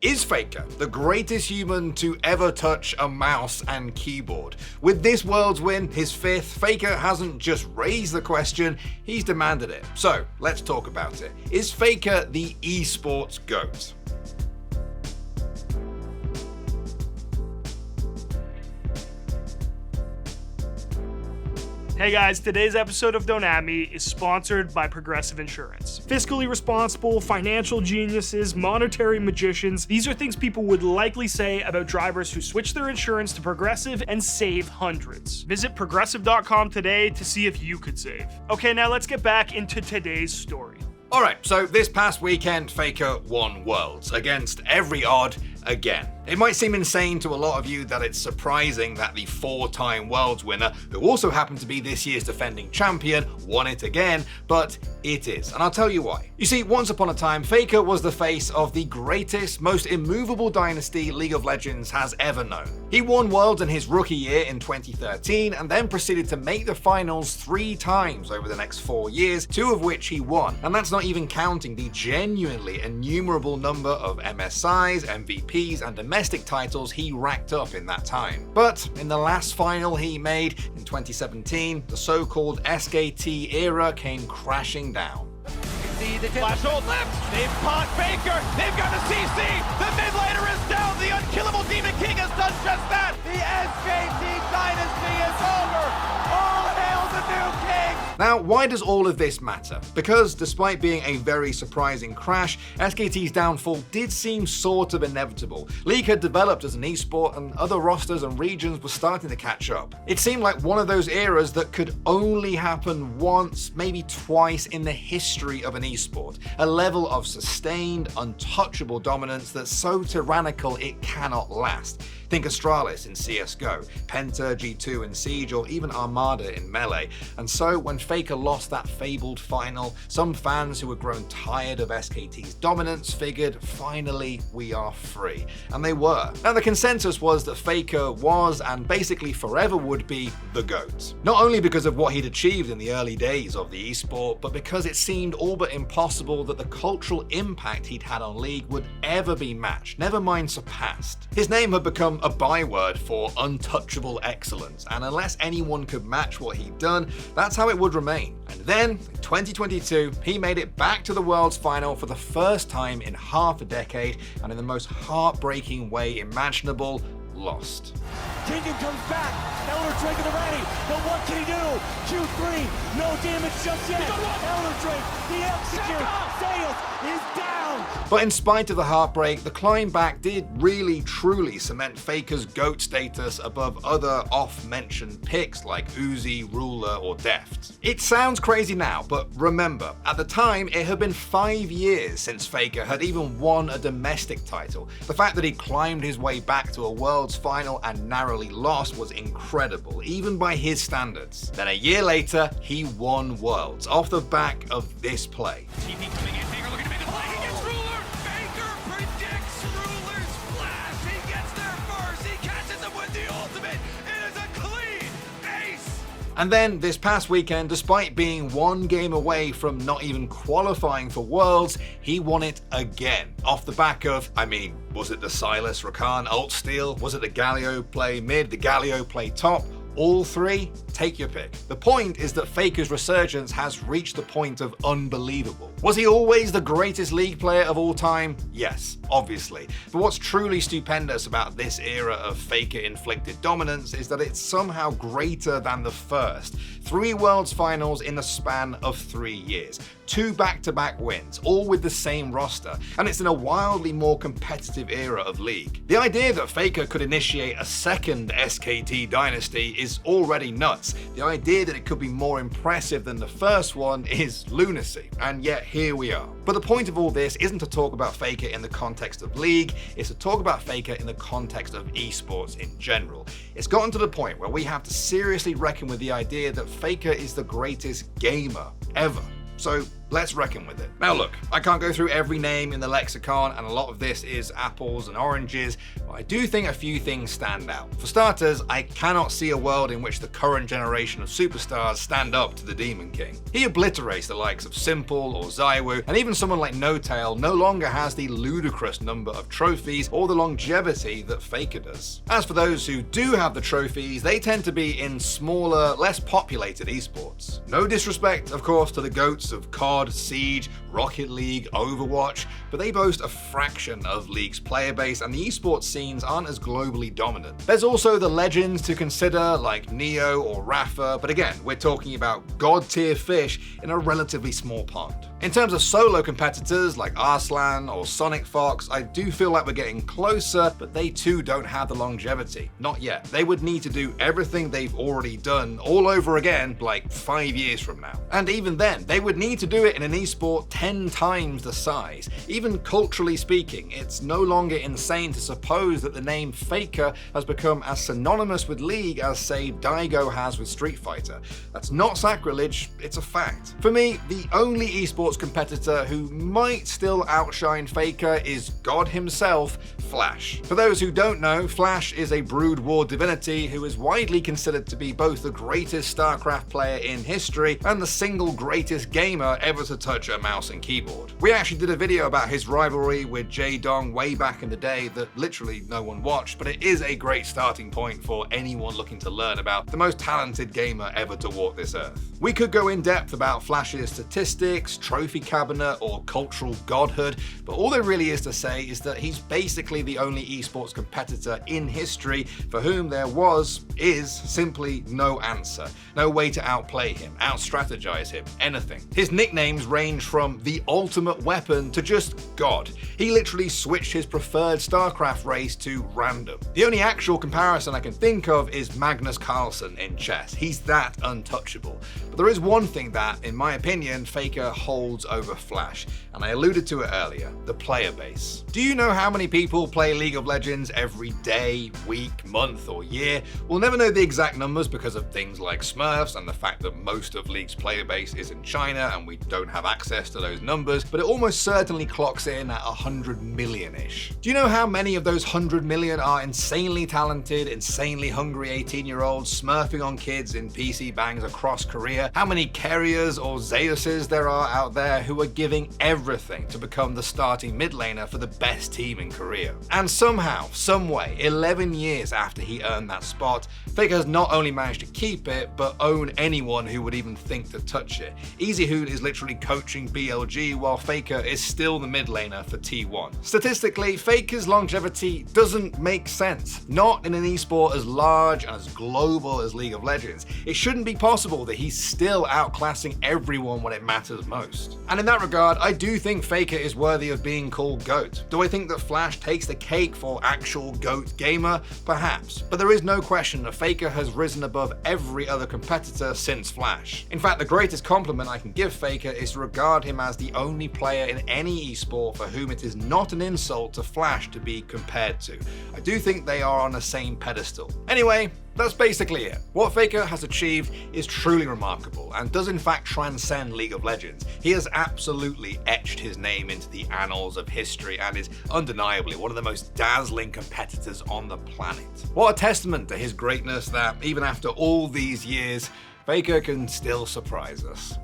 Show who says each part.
Speaker 1: Is Faker the greatest human to ever touch a mouse and keyboard? With this world's win, his fifth, Faker hasn't just raised the question, he's demanded it. So let's talk about it. Is Faker the esports GOAT?
Speaker 2: Hey guys, today's episode of Don't At Me is sponsored by Progressive Insurance. Fiscally responsible, financial geniuses, monetary magicians, these are things people would likely say about drivers who switch their insurance to Progressive and save hundreds. Visit progressive.com today to see if you could save. Okay, now let's get back into today's story.
Speaker 1: Alright, so this past weekend, Faker won Worlds against every odd again. It might seem insane to a lot of you that it's surprising that the four-time Worlds winner, who also happened to be this year's defending champion, won it again, but it is, and I'll tell you why. You see, once upon a time, Faker was the face of the greatest, most immovable dynasty League of Legends has ever known. He won Worlds in his rookie year in 2013, and then proceeded to make the finals 3 times over the next 4 years, 2 of which he won. And that's not even counting the genuinely innumerable number of MSIs, MVPs, and domestic titles he racked up in that time. But in the last final he made in 2017, the so-called SKT era came crashing down.
Speaker 3: The flash hold left, they've caught Faker, they've got the CC, the mid laner is down, the unkillable Demon King has done just that. The SKT Dynasty is over, all hail the new king.
Speaker 1: Now, why does all of this matter? Because despite being a very surprising crash, SKT's downfall did seem sort of inevitable. League had developed as an esport and other rosters and regions were starting to catch up. It seemed like one of those eras that could only happen once, maybe twice in the history of an esport. A level of sustained, untouchable dominance that's so tyrannical it cannot last. Think Astralis in CSGO, Penta, G2 in Siege, or even Armada in Melee. And so when Faker lost that fabled final, some fans who had grown tired of SKT's dominance figured, finally, we are free. And they were. Now the consensus was that Faker was, and basically forever would be, the GOAT. Not only because of what he'd achieved in the early days of the esport, but because it seemed all but impossible that the cultural impact he'd had on League would ever be matched, never mind surpassed. His name had become a byword for untouchable excellence, and unless anyone could match what he'd done, that's how it would remain. And then, in 2022, he made it back to the World's final for the first time in half a decade, and in the most heartbreaking way imaginable, lost.
Speaker 4: Kingdom comes back, Elder Drake in the ready, but what can he do? Q3, no damage just yet. Elder Drake, the execute, Sales is down.
Speaker 1: But in spite of the heartbreak, the climb back did really truly cement Faker's GOAT status above other off-mentioned picks like Uzi, Ruler, or Deft. It sounds crazy now, but remember, at the time it had been 5 years since Faker had even won a domestic title. The fact that he climbed his way back to a World's final and narrowly lost was incredible, even by his standards. Then a year later, he won Worlds, off the back of this play.
Speaker 3: TP coming in, Faker looking to make a play, he gets Ruler, Faker predicts Ruler's flash, he gets there first, he catches him with the ultimate, it is a clean ace!
Speaker 1: And then this past weekend, despite being 1 game away from not even qualifying for Worlds, he won it again. Off the back of, was it the Silas Rakan ult steal? Was it the Galio play mid, the Galio play top? All 3? Take your pick. The point is that Faker's resurgence has reached the point of unbelievable. Was he always the greatest League player of all time? Yes, obviously. But what's truly stupendous about this era of Faker-inflicted dominance is that it's somehow greater than the first. 3 Worlds finals in the span of 3 years. 2 back-to-back wins, all with the same roster, and it's in a wildly more competitive era of League. The idea that Faker could initiate a second SKT Dynasty is already nuts. The idea that it could be more impressive than the first one is lunacy, and yet here we are. But the point of all this isn't to talk about Faker in the context of League, it's to talk about Faker in the context of esports in general. It's gotten to the point where we have to seriously reckon with the idea that Faker is the greatest gamer ever. So let's reckon with it. Now look, I can't go through every name in the lexicon, and a lot of this is apples and oranges, but I do think a few things stand out. For starters, I cannot see a world in which the current generation of superstars stand up to the Demon King. He obliterates the likes of Simple or Zywoo, and even someone like No-Tail no longer has the ludicrous number of trophies or the longevity that Faker does. As for those who do have the trophies, they tend to be in smaller, less populated esports. No disrespect, of course, to the GOATs of COD, Siege, Rocket League, Overwatch, but they boast a fraction of League's player base, and the esports scenes aren't as globally dominant. There's also the legends to consider, like Neo or Rafa, but again, we're talking about god-tier fish in a relatively small pond. In terms of solo competitors like Arslan or Sonic Fox, I do feel like we're getting closer, but they too don't have the longevity. Not yet. They would need to do everything they've already done all over again like 5 years from now. And even then, they would need to do it in an esport 10 times the size. Even culturally speaking, it's no longer insane to suppose that the name Faker has become as synonymous with League as, say, Daigo has with Street Fighter. That's not sacrilege, it's a fact. For me, the only esports competitor who might still outshine Faker is God himself, Flash. For those who don't know, Flash is a Brood War divinity who is widely considered to be both the greatest StarCraft player in history and the single greatest gamer ever to touch a mouse and keyboard. We actually did a video about his rivalry with Jaedong way back in the day that literally no one watched, but it is a great starting point for anyone looking to learn about the most talented gamer ever to walk this earth. We could go in depth about Flash's statistics, trophy cabinet, or cultural godhood, but all there really is to say is that he's basically the only esports competitor in history for whom there is simply no answer. No way to outplay him, out-strategize him, anything. His nicknames range from the ultimate weapon to just God. He literally switched his preferred StarCraft race to random. The only actual comparison I can think of is Magnus Carlsen in chess. He's that untouchable. But there is one thing that, in my opinion, Faker holds over Flash, and I alluded to it earlier, the player base. Do you know how many people play League of Legends every day, week, month, or year? We'll never know the exact numbers because of things like Smurfs and the fact that most of League's player base is in China and we don't have access to those numbers, but it almost certainly clocks in at 100 million-ish. Do you know how many of those 100 million are insanely talented, insanely hungry 18-year-olds smurfing on kids in PC bangs across Korea? How many Carriers or Zeuses there are out there who are giving everything to become the starting mid laner for the best team in Korea? And somehow, someway, 11 years after he earned that spot, Faker has not only managed to keep it, but own anyone who would even think to touch it. EasyHoon is literally coaching BLG while Faker is still the mid laner for T1. Statistically, Faker's longevity doesn't make sense. Not in an esport as large and as global as League of Legends. It shouldn't be possible that he's still outclassing everyone when it matters most. And in that regard, I do think Faker is worthy of being called GOAT. Do I think that Flash takes the cake for actual GOAT gamer? Perhaps. But there is no question that Faker has risen above every other competitor since Flash. In fact, the greatest compliment I can give Faker is to regard him as the only player in any esport for whom it is not an insult to Flash to be compared to. I do think they are on the same pedestal. Anyway, that's basically it. What Faker has achieved is truly remarkable and does in fact transcend League of Legends. He has absolutely etched his name into the annals of history and is undeniably one of the most dazzling competitors on the planet. What a testament to his greatness that even after all these years, Faker can still surprise us.